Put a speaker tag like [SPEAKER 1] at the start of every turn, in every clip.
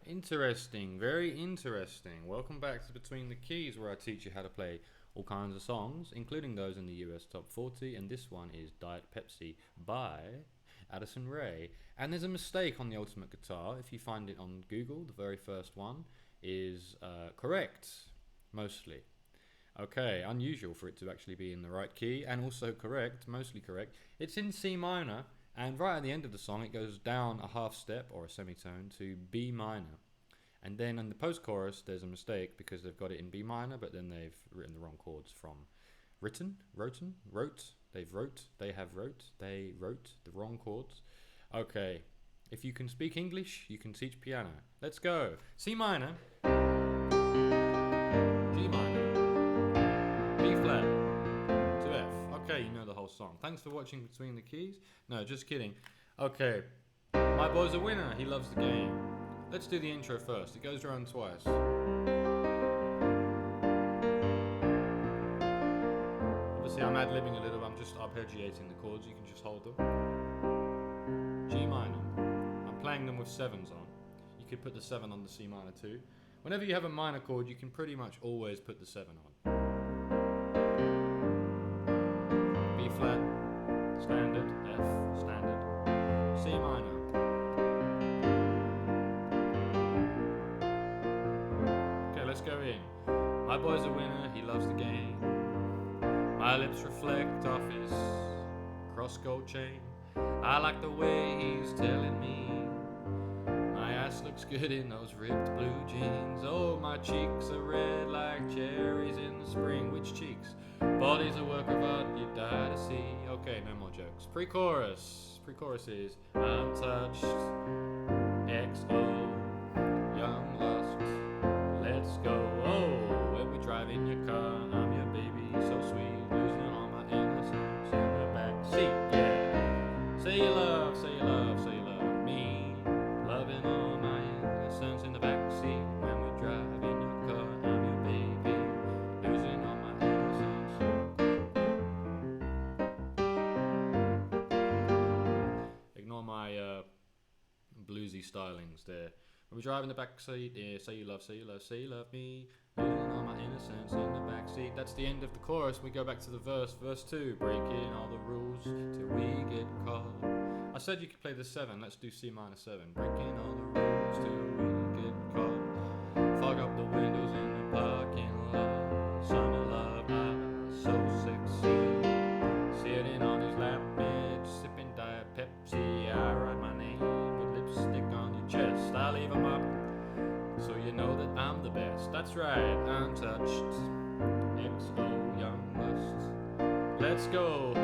[SPEAKER 1] Interesting, very interesting. Welcome back to Between the Keys, where I teach you how to play all kinds of songs, including those in the US Top 40, and this one is Diet Pepsi by Addison Rae. And there's a mistake on the Ultimate Guitar. If you find it on Google, the very first one is correct, mostly. Okay, unusual for it to actually be in the right key, and also correct, mostly correct. It's in C minor, and right at the end of the song it goes down a half step, or a semitone, to B minor. And then in the post-chorus there's a mistake because they've got it in B minor, but then they've written the wrong chords from they wrote the wrong chords. Okay, if you can speak English, you can teach piano. Let's go. C minor, G minor, B flat to F. Okay, you know the whole song. Thanks for watching Between the Keys. No, just kidding. Okay, my boy's a winner. He loves the game. Let's do the intro first. It goes around twice. Obviously, I'm ad-libbing a little. I'm just arpeggiating the chords. You can just hold them. G minor. I'm playing them with sevens on. You could put the 7 on the C minor too. Whenever you have a minor chord, you can pretty much always put the 7 on. B flat, standard, F, standard, C minor. Okay, let's go in. My boy's a winner, he loves the game. My lips reflect off his cross gold chain. I like the way he's telling me my ass looks good in those ripped blue jeans. Oh, my cheeks are red like cherries in the spring. Which cheeks? Body's a work of art you die to see. Okay, no more jokes. Pre-chorus. Pre-chorus is I'm touched, XO, young lust, let's go. Oh, when we drive in your car, I'm your baby, so sweet, losing all my innocence in the back seat. Yeah, say you love, say you love, say you love me, loving all my innocence in the back seat. When we drive in your car, I'm your baby, losing all my innocence. Ignore my bluesy stylings there. When we drive in the back seat, yeah, say you love, say you love, say you love me, losing all my innocence in the back seat. That's the end of the chorus. We go back to the verse. Verse 2, breaking all the rules till we get caught. I said you could play the 7. Let's do C minor 7. Breaking all the rules till we get caught. Fog up the windows in the parking lot. Summer love, I'm so sexy. Sitting on his lap bench, sipping Diet Pepsi. I write my name with lipstick on your chest. I leave 'em up so you know that I'm the best. That's right, I'm touched, XO, young lust. Let's go.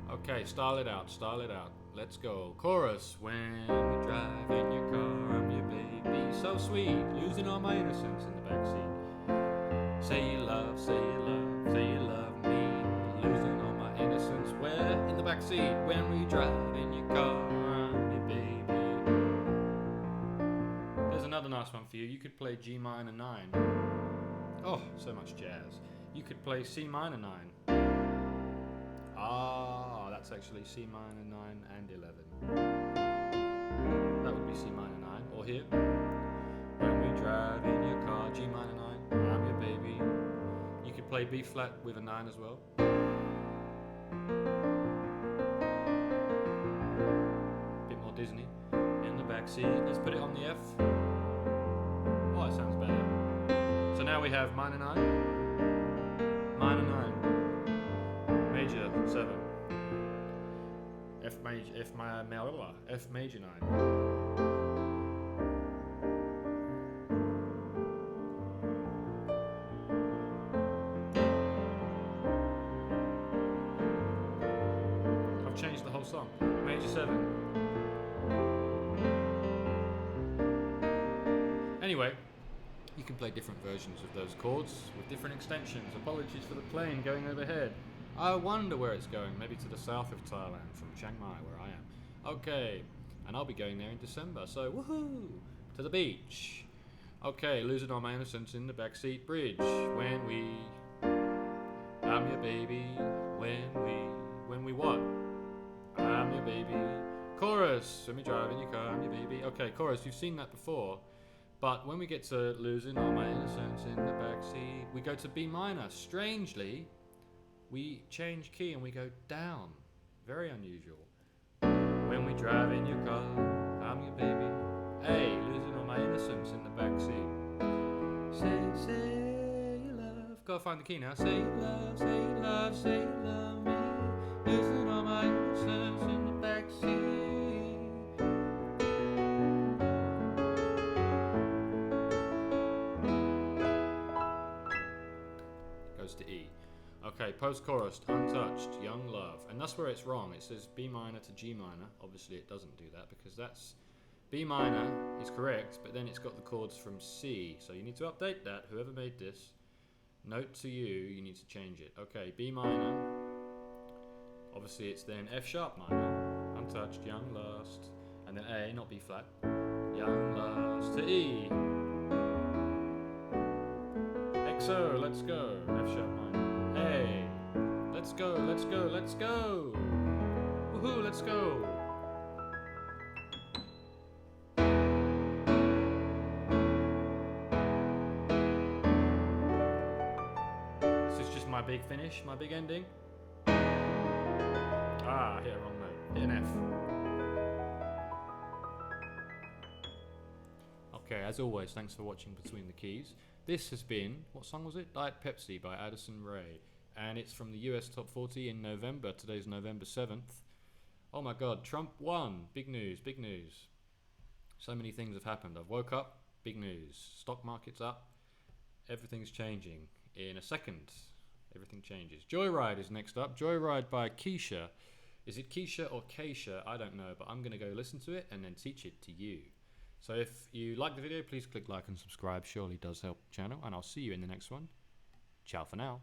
[SPEAKER 1] Okay, style it out, style it out. Let's go. Chorus. When we drive in your car, I'm your baby, so sweet, losing all my innocence in the backseat. Say you love, say you love, say you love me, losing all my innocence where? In the backseat. When we drive in your car, I'm your baby. There's another nice one for you. You could play G minor 9. Oh, so much jazz. You could play C minor 9. Ah, that's actually C minor 9 and 11. That would be C minor 9. Or here. When we drive in your car, G minor 9, I'm your baby. You could play B flat with a 9 as well. Bit more Disney. In the back seat, let's put it on the F. Oh, that sounds better. So now we have minor 9, minor 9, major 7, F major 9. I've changed the whole song. Major 7. Anyway, you can play different versions of those chords with different extensions. Apologies for the plane going overhead. I wonder where it's going. Maybe to the south of Thailand from Chiang Mai, where I am. Okay, and I'll be going there in December, so woohoo! To the beach. Okay, losing all my innocence in the backseat bridge. When we, I'm your baby. When we what? I'm your baby. chorus. When we drive in your car, I'm your baby. Okay, chorus. You've seen that before. But when we get to losing all my innocence in the backseat, we go to B minor. Strangely, we change key and we go down. Very unusual. When we drive in your car, I'm your baby. A, losing all my innocence in the backseat. Say you love. Gotta find the key now. Say you love, say you love, say you love me. Losing all my innocence in the backseat. To E. Okay, post-chorus, untouched, young love. And that's where it's wrong. It says B minor to G minor. Obviously it doesn't do that because that's B minor is correct, but then it's got the chords from C. So you need to update that. Whoever made this, note to you, you need to change it. Okay, B minor. Obviously it's then F sharp minor, untouched, young last. And then A, not B flat. Young last to E. XO, let's go. F sharp minor. Hey, let's go, let's go, let's go. Woohoo, let's go. This is just my big finish, my big ending. Ah, hit a wrong note. Hit an F. Okay, as always, thanks for watching Between the Keys. This has been, what song was it? Diet Pepsi by Addison Rae. And it's from the US Top 40 in November. Today's November 7th. Oh my god, Trump won. Big news, big news. So many things have happened. I've woke up, big news. Stock market's up. Everything's changing. In a second, everything changes. Joyride is next up. Joyride by Keisha. Is it Keisha or Keisha? I don't know, but I'm going to go listen to it and then teach it to you. So if you like the video, please click like and subscribe. Surely does help the channel. And I'll see you in the next one. Ciao for now.